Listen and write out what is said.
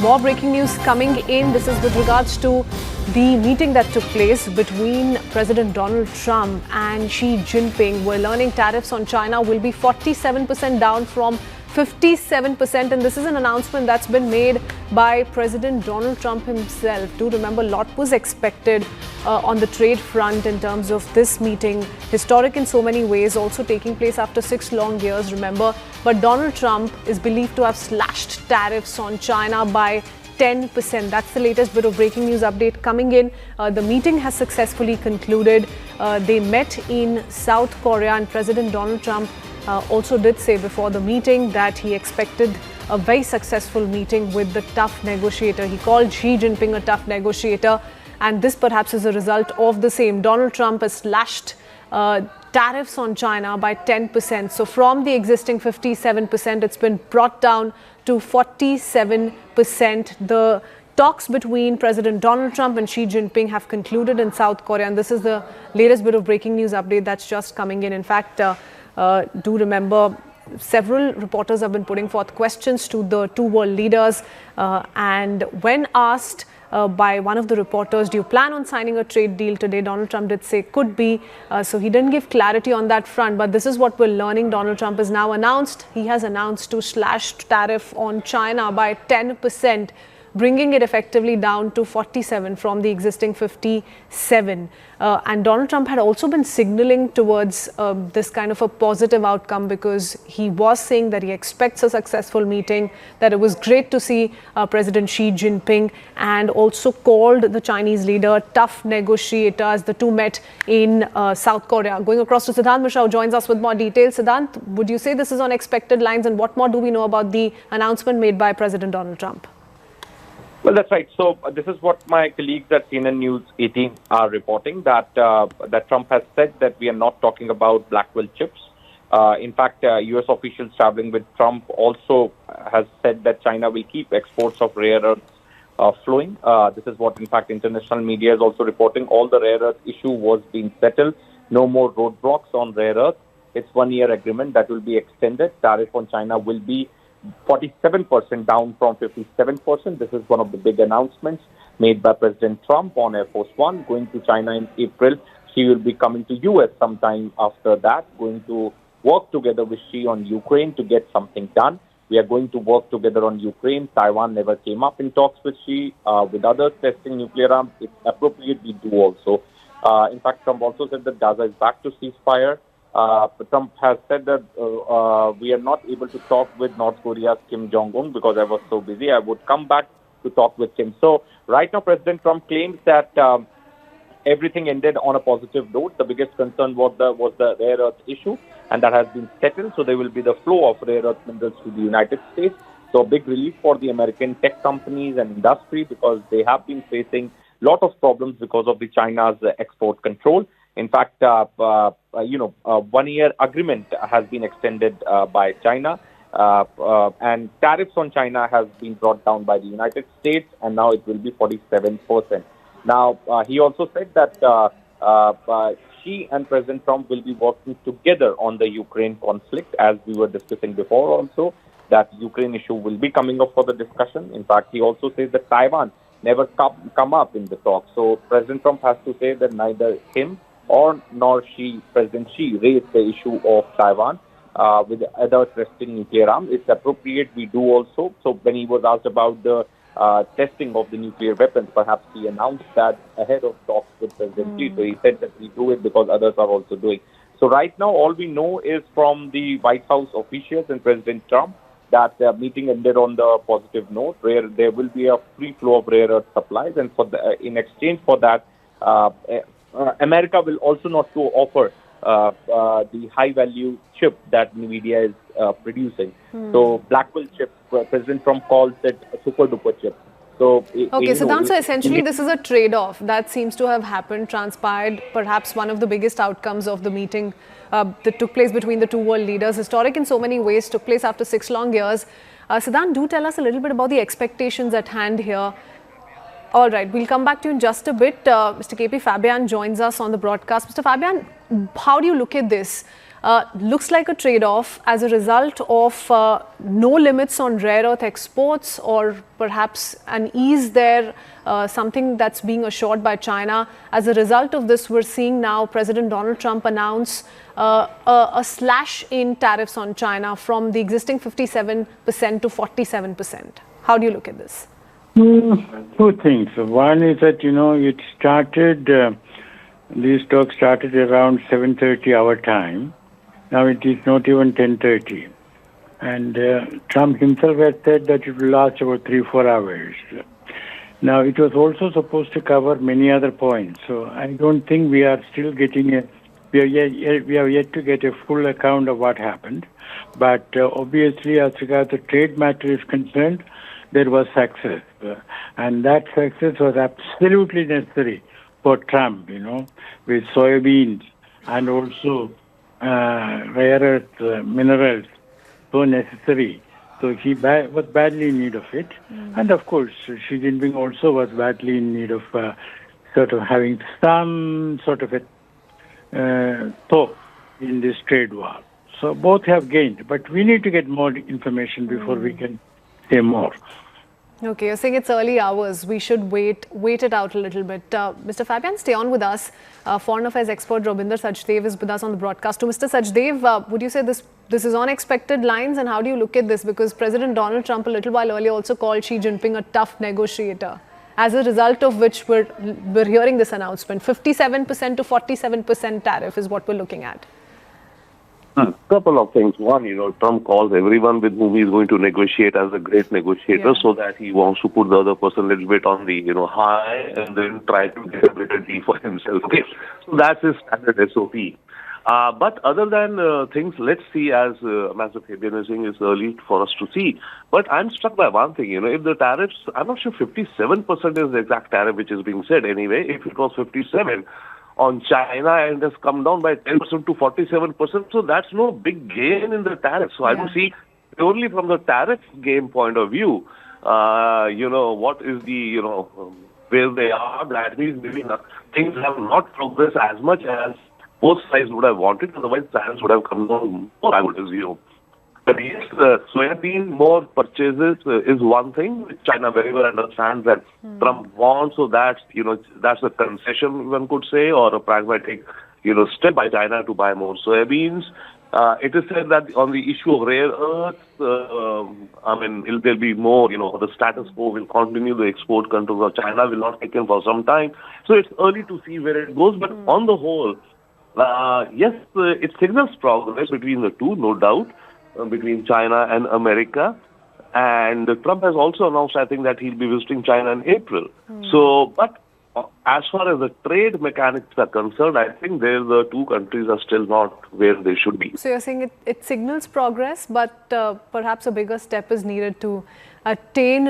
More breaking news coming in. This is with regards to the meeting that took place between President Donald Trump and Xi Jinping. We're learning tariffs on China will be 47% down from 57%, and this is an announcement that's been made by President Donald Trump himself. Do remember, a lot was expected on the trade front in terms of this meeting, historic in so many ways, also taking place after 6 long years, remember. But Donald Trump is believed to have slashed tariffs on China by 10%. That's the latest bit of breaking news update coming in. The meeting has successfully concluded. They met in South Korea, and President Donald Trump also did say before the meeting that he expected a very successful meeting with the tough negotiator. He called Xi Jinping a tough negotiator, and this perhaps is a result of the same. Donald Trump has slashed tariffs on China by 10%. So from the existing 57%, it's been brought down to 47%. The talks between President Donald Trump and Xi Jinping have concluded in South Korea, and this is the latest bit of breaking news update that's just coming in. In fact, do remember, several reporters have been putting forth questions to the two world leaders, and when asked by one of the reporters, do you plan on signing a trade deal today? Donald Trump did say could be. So he didn't give clarity on that front. But this is what we're learning. Donald Trump has now announced. He has announced to slash tariff on China by 10%, bringing it effectively down to 47 from the existing 57. And Donald Trump had also been signaling towards this kind of a positive outcome, because he was saying that he expects a successful meeting, that it was great to see President Xi Jinping, and also called the Chinese leader tough negotiator as the two met in South Korea. Going across to Siddhant Mishra, who joins us with more details. Siddhant, would you say this is on expected lines, and what more do we know about the announcement made by President Donald Trump? Well, that's right. So this is what my colleagues at CNN News 18 are reporting, that that Trump has said that we are not talking about Blackwell chips. In fact, U.S. officials traveling with Trump also has said that China will keep exports of rare earths flowing. This is what, in fact, international media is also reporting. All the rare earth issue was being settled. No more roadblocks on rare earths. It's 1-year agreement that will be extended. Tariff on China will be 47% down from 57%. This is one of the big announcements made by President Trump on Air Force One, going to China in April. She will be coming to U.S. sometime after that, going to work together with Xi on Ukraine to get something done. We are going to work together on Ukraine. Taiwan never came up in talks with Xi. With others testing nuclear arms, it's appropriate we do also. In fact, Trump also said that Gaza is back to ceasefire. Trump has said that we are not able to talk with North Korea's Kim Jong-un because I was so busy. I would come back to talk with him. So right now, President Trump claims that everything ended on a positive note. The biggest concern was the rare earth issue, and that has been settled. So there will be the flow of rare earth minerals to the United States. So a big relief for the American tech companies and industry, because they have been facing a lot of problems because of the China's export control. In fact, 1-year agreement has been extended by China, and tariffs on China has been brought down by the United States, and now it will be 47%. Now, he also said that Xi and President Trump will be working together on the Ukraine conflict, as we were discussing before also, that Ukraine issue will be coming up for the discussion. In fact, he also says that Taiwan never come up in the talk. So President Trump has to say that neither him nor President Xi raised the issue of Taiwan with other testing nuclear arms. It's appropriate we do also. So when he was asked about the testing of the nuclear weapons, perhaps he announced that ahead of talks with President Xi. So he said that we do it because others are also doing. So right now, all we know is from the White House officials and President Trump that the meeting ended on the positive note, where there will be a free flow of rare earth supplies, and in exchange for that, America will also not to offer the high-value chip that NVIDIA is producing. So Blackwell chip, President Trump calls it a super-duper chip. So, okay, so essentially this is a trade-off that seems to have happened, transpired, perhaps one of the biggest outcomes of the meeting that took place between the two world leaders, historic in so many ways, took place after 6 long years. Siddhant, do tell us a little bit about the expectations at hand here. All right, we'll come back to you in just a bit. Mr. KP Fabian joins us on the broadcast. Mr. Fabian, how do you look at this? looks like a trade-off as a result of no limits on rare earth exports, or perhaps an ease there, something that's being assured by China. As a result of this, we're seeing now President Donald Trump announce a slash in tariffs on China from the existing 57% to 47%. How do you look at this? Two things. One is that, it started, these talks started around 7:30 our time. Now it is not even 10:30. And Trump himself has said that it will last about 3-4 hours. Now, it was also supposed to cover many other points. So I don't think we are still getting we are yet to get a full account of what happened. But obviously, as regards the trade matter is concerned, there was success. And that success was absolutely necessary for Trump, with soybeans and also rare earth minerals, so necessary. So he was badly in need of it. And of course, Xi Jinping also was badly in need of sort of having some sort of a thaw in this trade war. So both have gained, but we need to get more information before we can say more. Okay, you're saying it's early hours. We should wait it out a little bit. Mr. Fabian, stay on with us. Foreign Affairs expert Rabinder Sachdev is with us on the broadcast. To Mr. Sachdev, would you say this is on expected lines, and how do you look at this? Because President Donald Trump a little while earlier also called Xi Jinping a tough negotiator, as a result of which we're hearing this announcement. 57% to 47% tariff is what we're looking at. Couple of things. One, Trump calls everyone with whom he's going to negotiate as a great negotiator, so that he wants to put the other person a little bit on the high and then try to get a better deal for himself. Okay, so that's his standard SOP. But other than things, let's see, as Master Fabian is saying, it's early for us to see. But I'm struck by one thing, if the tariffs, I'm not sure 57% is the exact tariff which is being said anyway. If it was 57 on China and has come down by 10% to 47%, so that's no big gain in the tariff. So I don't see, only from the tariff game point of view, what is the, where they are, that means maybe things have not progressed as much as both sides would have wanted, otherwise tariffs would have come down more, I would assume. But yes, soybean more purchases is one thing which China very well understands that Trump wants, so that's, that's a concession, one could say, or a pragmatic, step by China to buy more soybeans. It is said that on the issue of rare earths, there'll be more, the status quo will continue, the export controls of China will not take in for some time. So it's early to see where it goes, but on the whole, yes, it signals progress between the two, no doubt, between China and America. And Trump has also announced, I think, that he'll be visiting China in April. So, but as far as the trade mechanics are concerned, I think the two countries are still not where they should be. So you're saying it signals progress, but perhaps a bigger step is needed to attain